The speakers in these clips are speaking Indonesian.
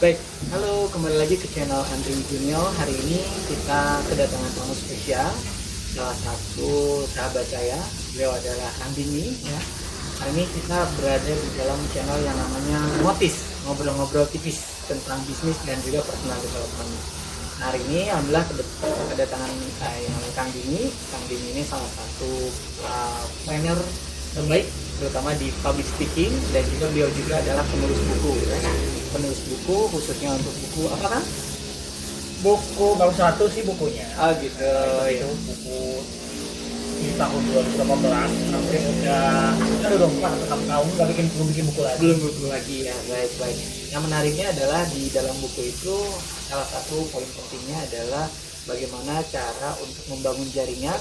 Baik, halo, kembali lagi ke channel Andri Junior. Hari ini kita kedatangan tamu spesial, salah satu sahabat saya. Beliau adalah Andini ya. Hari ini kita berada di dalam channel yang namanya Motis, ngobrol-ngobrol tipis tentang bisnis dan juga personal development. Nah, hari ini alhamdulillah kedatangan yang Kang Dini. Kang Dini ini salah satu trainer terbaik terutama di public speaking, dan juga beliau juga adalah penulis buku ya. Penulis buku khususnya untuk buku apa kan? Buku baru satu sih bukunya. Gitu. Itu buku di tahun 2018 sampai udah 24 atau 6 tahun nggak belum bikin buku lagi. Belum buku lagi ya, baik. Yang menariknya adalah di dalam buku itu salah satu poin pentingnya adalah bagaimana cara untuk membangun jaringan.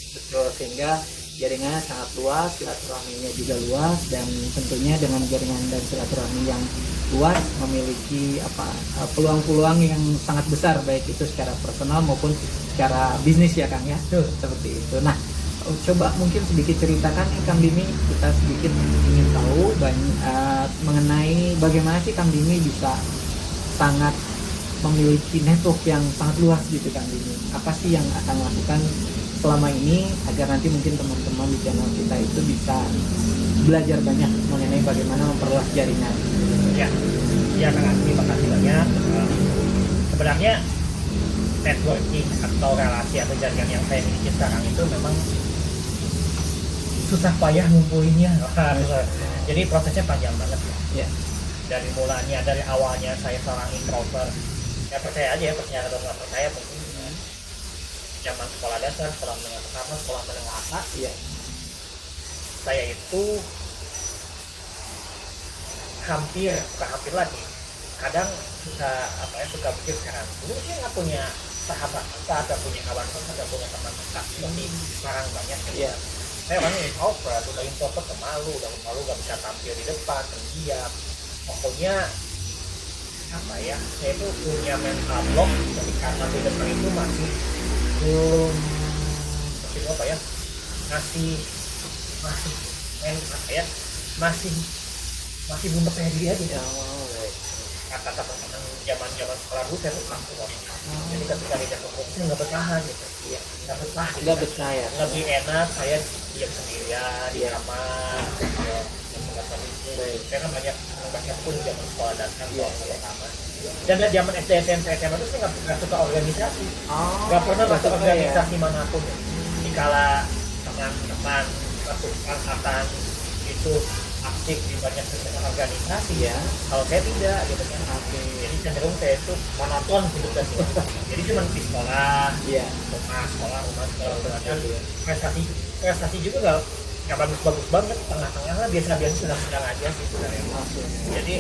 Betul, sehingga jaringannya sangat luas, silaturahminya juga luas, dan tentunya dengan jaringan dan silaturahmi yang luas memiliki peluang-peluang yang sangat besar, baik itu secara personal maupun secara bisnis ya Kang ya. Seperti itu. Nah, coba mungkin sedikit ceritakan nih Kang Dini, kita sedikit ingin tahu mengenai bagaimana sih Kang Dini bisa sangat memiliki network yang sangat luas gitu Kang Dini. Apa sih yang akan lakukan selama ini agar nanti mungkin teman-teman di channel kita itu bisa belajar banyak mengenai bagaimana memperluas jaringan. Ya Kang Andi, makasih banyak. Sebenarnya networking atau relasi atau jaringan yang saya miliki sekarang itu memang susah payah ngumpulinnya. Jadi prosesnya panjang banget ya. Dari mulanya, dari awalnya saya seorang introvert, ya percaya aja ya, percaya atau nggak percaya mungkin zaman sekolah dasar, sekolah menengah pertama, sekolah menengah atas, saya itu bukan hampir lagi, kadang suka pikir sekarang dulu saya nggak punya sahabat dekat, nggak punya kawan dekat, nggak punya teman dekat seperti sekarang banyak ya. Saya orangnya introvert, udah introvert, malu nggak bisa tampil di depan, terdiam. Pokoknya saya itu punya mental block ketika tampil di depan itu masih belum masih belum percaya diri aja. Kata teman zaman sekolah dulu saya tuh langsung jadi ketika dia fokusnya nggak bertahan gitu, nggak betah, lebih enak saya diam sendirian di kamar saya kan banyak membaca pun zaman sekolah dasar pertama. Dan dari zaman SD, SMP, SMA itu saya nggak suka organisasi, nggak pernah masuk organisasi manapun. Dikala teman-teman satu angkatan itu aktif di banyak organisasi kalau saya tidak gitu kan. Jadi cenderung saya itu monoton hidupnya. Jadi cuma di sekolah, rumah, prestasi juga nggak bagus banget, tengah-tengah lah, biasa-biasa sedang aja sih sebenarnya. Jadi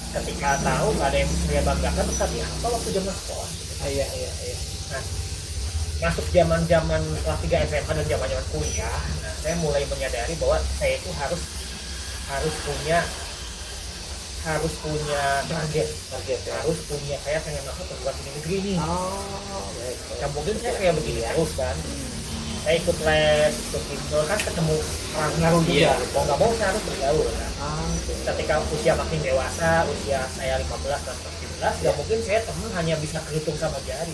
ketika tahu nggak ada yang saya banggakan, tapi apa waktu zaman sekolah gitu. Nah, masuk zaman kelas 3 SMA dan zaman kuliah, saya mulai menyadari bahwa saya itu harus punya target, harus punya, saya pengen masuk perguruan tinggi negeri nih. Nah, mungkin saya kayak begini terus kan. Saya ikut les, kan ketemu orang baru juga. Mau nggak mau saya harus bergaul kan. Ketika usia makin dewasa, usia saya 15 dan 17, nggak mungkin saya teman hanya bisa kehitung sama jari.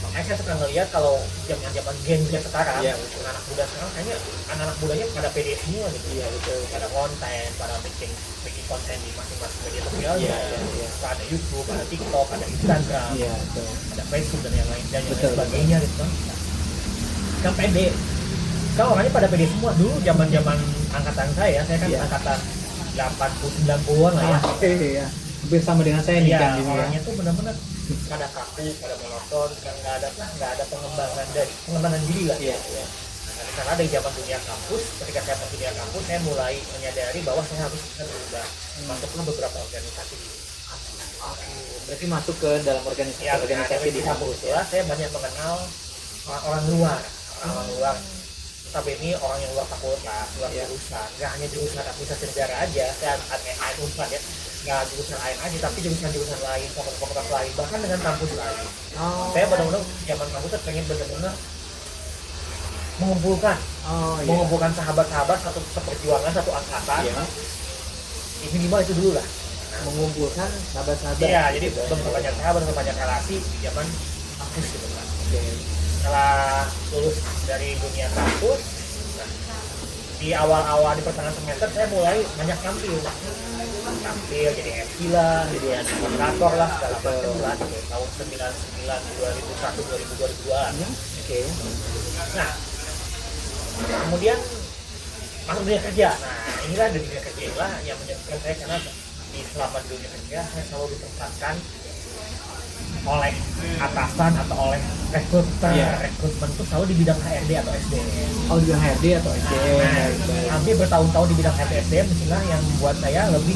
Makanya saya suka ngeliat kalau zaman Gen Z sekarang, anak muda sekarang, kayaknya anak-anak mudanya pada pede semua gitu. Pada konten, pada bikin konten di masing-masing media sosialnya. Ada YouTube, ada TikTok, ada Instagram, ada Facebook dan yang lain sebagainya gitu kan. Kan pede, kan orangnya pada pede semua. Dulu zaman angkatan saya kan angkatan 80-90-an lah ya. Hampir sama dengan saya nih kan. Orangnya tuh benar-benar pada kaku, pada monoton, nggak ada pengembangan diri lah. Karena dari zaman dunia kampus, ketika saya masuk dunia kampus, saya mulai menyadari bahwa saya harus berubah, masuklah beberapa organisasi. Berarti masuk ke dalam organisasi di kampus ya. Saya banyak mengenal orang luar. Tapi ini orang yang luar fakultas, luar jurusan, nggak hanya jurusan administrasi negara aja, saya AIN Unpad ya, nggak jurusan AIN aja, tapi jurusan lain, fakultas lain, bahkan dengan kampus lain. Saya benar-benar zaman kampus pengen benar-benar mengumpulkan sahabat-sahabat satu seperjuangan, satu angkatan. Minimal itu dulu lah. mengumpulkan sahabat-sahabat. Iya, jadi banyak sahabat, banyak relasi di zaman kampus gitu kan. Setelah lulus dari dunia kampus, di awal-awal di pertengahan semester saya mulai banyak tampil jadi MC lah, jadi moderator lah segala macam lah tahun 99, 2001, 2002. Nah, kemudian masuk dunia kerja. Nah, inilah di dunia kerja inilah yang menjadikan saya, karena selama di dunia kerja saya selalu ditempatkan oleh atasan atau oleh rekrutmen itu selalu di bidang HRD atau SDM. Oh, di bidang HRD atau SDM. Hampir bertahun-tahun di bidang HRD SDM, inilah yang membuat saya lebih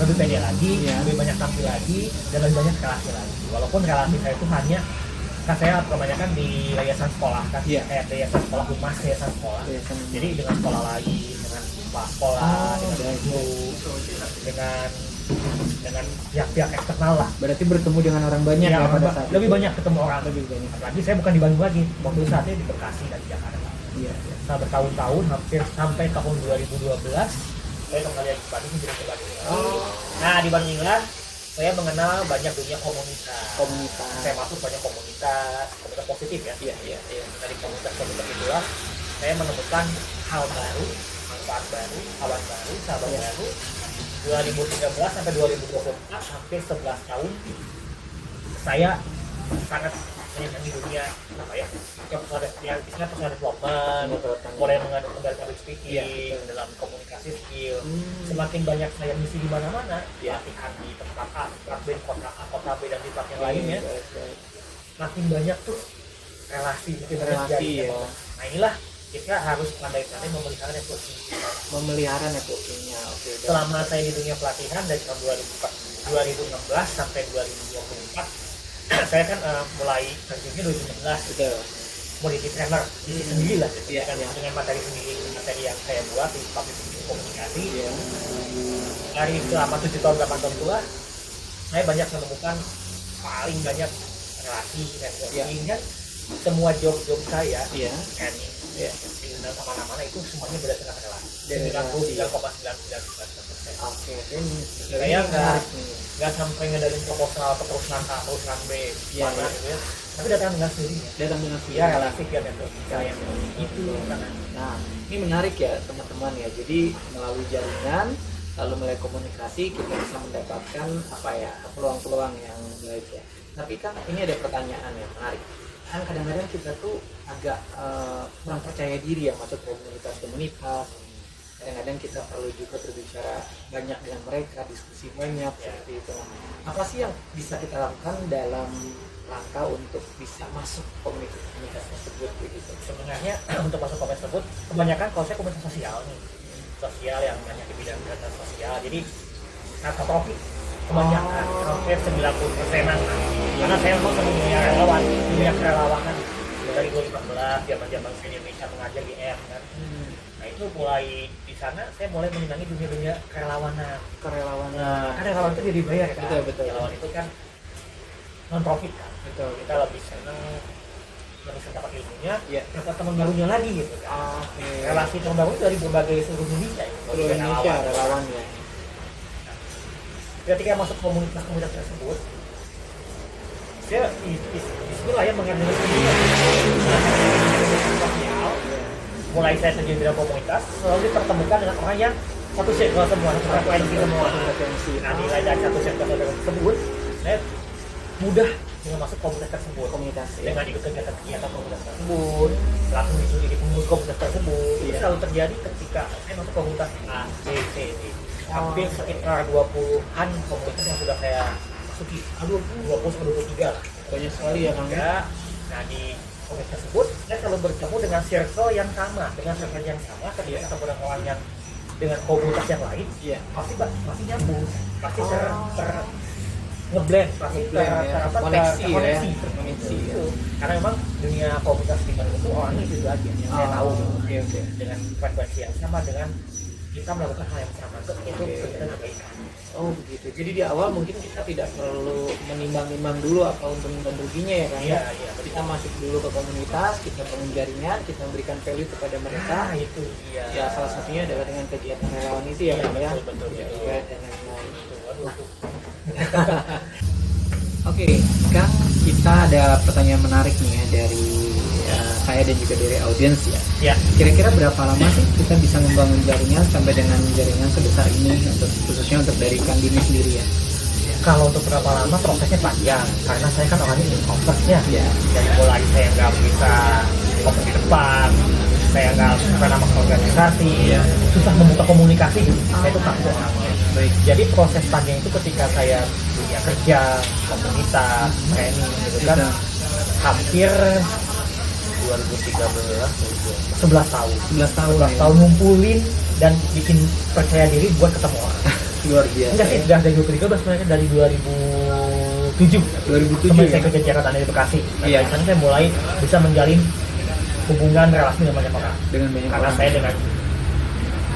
pede lagi, lebih banyak tampil lagi, dan lebih banyak relasi lagi. Walaupun relasi saya itu hanya, kan saya kebanyakan di yayasan sekolah kan, kayak yayasan sekolah humas, yayasan sekolah. Jadi dengan sekolah lagi, dengan kepala sekolah, dengan guru, dengan pihak-pihak eksternal lah. Berarti bertemu dengan orang banyak ya, pada saat lebih itu. Banyak ketemu orang, lebih banyak. Apalagi saya bukan di Bandung lagi, waktu saatnya di Bekasi dan di Jakarta. Setelah bertahun-tahun, hampir sampai tahun 2012, saya kembali lagi ke Bandung, jadi ke Bandung. Nah, di Bandung inilah saya mengenal banyak dunia komunitas. Saya masuk banyak komunitas positif ya. Dari komunitas itulah saya menemukan hal baru, manfaat baru, kawan baru, sahabat baru. 2013 sampai 2024, hampir 11 tahun saya sangat menyenangi dunia personal development, mulai mengadakan public speaking, dalam komunikasi skill. Semakin banyak saya misi di mana-mana, latihan di tempat A, tempat B, kota B, dan tempat yang lainnya, makin banyak tuh relasi. Nah, inilah kita harus pandai-pandai memelihara networkingnya. Selama saya di dunia pelatihan dari tahun 2016 sampai 2024, saya kan mulai terjunnya 2016 menjadi trainer sendiri lah, dengan materi yang saya buat di public komunikasi. Dari selama 7 tahun 8 tahun itulah saya banyak menemukan paling banyak relasi networking kan. Semua job saya dan sama-sama itu semuanya berdasarkan relasi. 99,99%. Saya nggak sampai ngadain proposal ke perusahaan A, perusahaan B, mana gitu ya. Tapi datang dengan sendirinya. Ya, relasi ya itu. Nah, ini menarik ya teman-teman ya. Jadi melalui jaringan, lalu melalui komunikasi, kita bisa mendapatkan peluang-peluang yang baik ya. Tapi kan ini ada pertanyaan yang menarik. Kan kadang-kadang kita tuh agak kurang percaya diri ya masuk komunitas. Kadang-kadang kita perlu juga berbicara banyak dengan mereka, diskusi banyak seperti itu. Apa sih yang bisa kita lakukan dalam rangka untuk bisa masuk komunitas tersebut begitu? Sebenarnya untuk masuk komunitas tersebut, kebanyakan kalau saya komunitas sosial nih, yang banyak di bidang kegiatan sosial. Jadi non-profit kebanyakan, hampir 90%-an. Karena saya memang dunia kerelawanan dari 2014, zaman saya di Indonesia mengajar di EM kan. Nah, itu mulai di sana saya mulai menyenangi dunia kerelawanan. Kan relawan itu dibayar kan. Betul. Relawan itu kan non-profit kan. Kita lebih senang dapat ilmunya, dapat teman barunya lagi gitu kan. Relasi teman baru dari berbagai seluruh Indonesia. Relawan ya. Ketika masuk komunitas tersebut, saya disitulah ya mengenai sosial. Mulai saya terjun di dalam komunitas, selalu dipertemukan dengan orang yang satu circle semua, satu frekuensi semua. Nah, nilai dari satu circle tersebut, saya mudah dengan masuk komunitas tersebut. Dengan ikut kegiatan komunitas tersebut, langsung disuruh pengurus komunitas tersebut. Itu selalu terjadi ketika saya masuk komunitas A, B, C, D. Hampir sekitar 20-an komunitas yang sudah saya masuki. 20-23 lah. Banyak sekali ya Kang. Nah, di komunitas tersebut saya selalu bertemu dengan circle yang sama, dengan circle yang sama. Ketika ketemu dengan orang yang dengan komunitas yang lain, pasti nyambung, pasti ngeblend, terkoneksi. Karena memang dunia komunitas di Bandung itu orangnya itu aja yang saya tahu. Dengan frekuensi yang sama, dengan kita melakukan hal yang sama, itu kita kebaikan. Oh begitu. Jadi di awal mungkin kita tidak perlu menimbang-nimbang dulu apa untung dan ruginya ya kan? Iya. Kita masuk dulu ke komunitas, kita bangun jaringan, kita memberikan value kepada mereka. Itu ya salah satunya adalah dengan kegiatan relawan itu ya kan ya. Betul. Dan lain-lain. Waduh. Oke, Kang, kita ada pertanyaan menarik nih ya dari saya dan juga dari audiens ya. Ya. Kira-kira berapa lama sih kita bisa membangun jaringan sampai dengan jaringan sebesar ini, khususnya untuk dari Kang Dini sendiri ya? Kalau untuk berapa lama prosesnya panjang, karena saya kan orangnya introvert ya. Ya. Dari mulai saya nggak bisa ngomong di depan, saya nggak pernah masuk organisasi, susah membuka komunikasi, saya itu takut orangnya. Baik. Jadi proses panjang itu ketika saya dunia kerja, komunitas, training gitu kan, hampir 2013, 11 tahun. 11 tahun. 11 tahun ngumpulin dan bikin percaya diri buat ketemu orang. Luar biasa. Enggak sih, udah dari 2013 sebenarnya, dari 2007. 2007 Kemarin ya? saya kerja Jakarta di Bekasi. Nah, Iya. dari sana saya mulai bisa menjalin hubungan relasi dengan banyak orang. Dengan banyak Karena orang. saya dengan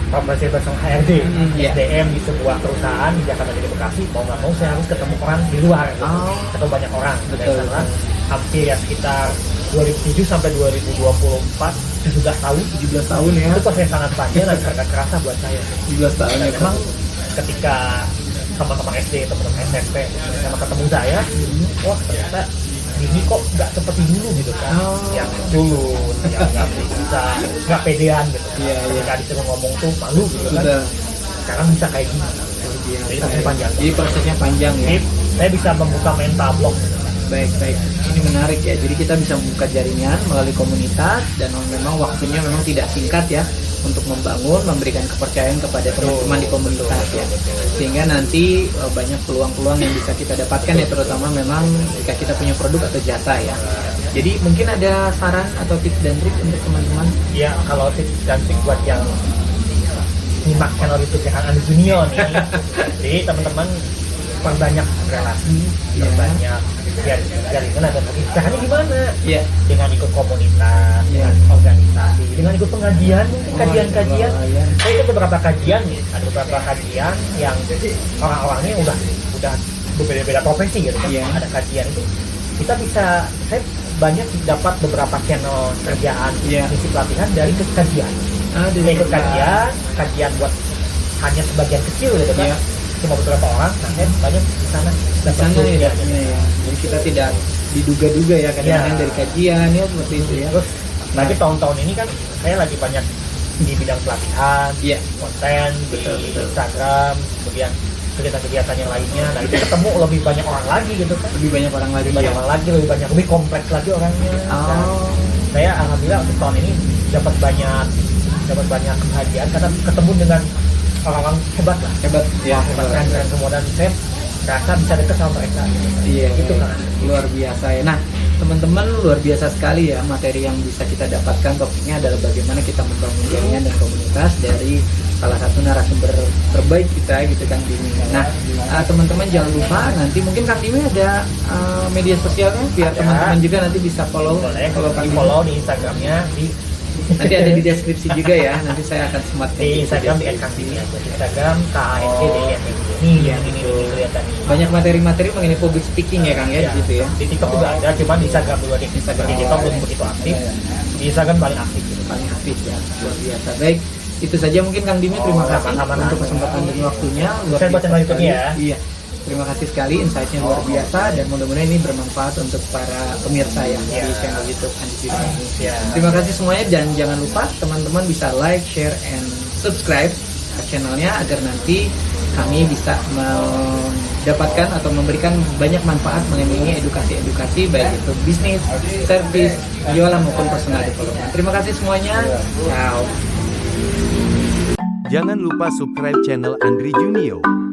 profesi bersama HRD, Iya. SDM di sebuah perusahaan di Jakarta di Bekasi, mau nggak mau saya harus ketemu orang di luar, gitu. Oh. Ketemu banyak orang. Dari Betul, sana betul. hampir ya sekitar 2007 sampai 2024, 17 tahun. 17 tahun ya. Itu proses sangat panjang dan sangat kerasa buat saya. 17 tahun Dan ya. memang ketika teman-teman SD, teman-teman SMP sama ketemu saya, wah ternyata ini kok nggak seperti dulu gitu kan, Oh. yang dulu yang nggak bisa, nggak pedean gitu. Iya, iya. Ketika disuruh ngomong tuh malu gitu kan. Sudah. Sekarang bisa kayak gini. Jadi prosesnya panjang. Jadi prosesnya panjang ya. Jadi saya bisa membuka mental block. Baik, baik. Ini menarik ya. Jadi kita bisa membuka jaringan melalui komunitas dan memang waktunya memang tidak singkat ya untuk membangun, memberikan kepercayaan kepada teman-teman di komunitas ya. Sehingga nanti banyak peluang-peluang yang bisa kita dapatkan ya, terutama memang jika kita punya produk atau jasa ya. Jadi mungkin ada saran atau tips dan trik untuk teman-teman? Ya kalau tips dan trik buat yang nyimak channel YouTube yang Andi Junior nih, jadi teman-teman perbanyak relasi, Iya. perbanyak jaringan dan caranya gimana? Iya. Dengan ikut komunitas, Iya. dengan organisasi, dengan ikut pengajian, kajian-kajian. iya. Saya ikut beberapa kajian nih, ada beberapa kajian yang orang-orangnya udah berbeda-beda profesi gitu kan. Iya. Ada kajian itu kita bisa, saya banyak dapat beberapa channel kerjaan, Iya. misi pelatihan dari kajian. Saya ikut kajian buat hanya sebagian kecil gitu kan. Iya. Cuma beberapa orang, nah saya banyak di sana Di dapat sana ya, ilmunya. ya. Jadi kita tidak diduga-duga ya kadang-kadang Iya. dari kajian ya seperti itu ya. Terus lagi tahun-tahun ini kan saya lagi banyak di bidang pelatihan, Iya. konten di Betul, betul. Instagram, kemudian kegiatan-kegiatan yang lainnya. Nah itu ketemu lebih banyak orang lagi gitu kan. Lebih banyak orang lagi. Lebih banyak ya. orang lagi, lebih kompleks lagi orangnya. Dan Oh. saya alhamdulillah untuk tahun ini dapat banyak kebahagiaan karena ketemu dengan orang-orang hebat lah. Hebat ya. Hebat keren semua, dan saya merasa bisa dekat sama mereka. Iya, Itu iya. kan. Luar biasa ya. Nah, teman-teman, luar biasa sekali ya materi yang bisa kita dapatkan. Topiknya adalah bagaimana kita membangun jaringan dan komunitas dari salah satu narasumber terbaik kita gitu Kang Dini. Nah, teman-teman jangan lupa nanti mungkin Kang Dini ada media sosialnya biar Ada. teman-teman juga nanti bisa follow. Boleh Kalau Kang Dini. follow di Instagramnya Nanti ada di deskripsi juga ya. Nanti saya akan sematkan di Instagram di deskripsi. @kangdini aja. Di Instagram KANDDIN. Nih yang ini kelihatan nih. Banyak materi-materi mengenai public speaking ya Kang ya, di situ ya. Di TikTok juga ada, cuman di Instagram dulu di Instagram. Di TikTok belum begitu aktif. Di Instagram paling aktif gitu. Paling aktif ya, luar biasa. Baik, itu saja mungkin Kang Dini. Terima kasih sama-sama. untuk kesempatan dan waktunya. Luar Saya baca biasa YouTube-nya sekali. ya. Iya, terima kasih sekali, insight-nya luar biasa dan mudah-mudahan ini bermanfaat untuk para pemirsa ya Iya. di channel YouTube Andi Junior ini. Ya. Terima kasih semuanya dan jangan lupa teman-teman bisa like, share, and subscribe channelnya agar nanti kami bisa mendapatkan atau memberikan banyak manfaat mengenai edukasi-edukasi baik itu bisnis, service, jualan maupun personal development. Terima kasih semuanya. Ciao. Jangan lupa subscribe channel Andri Junior.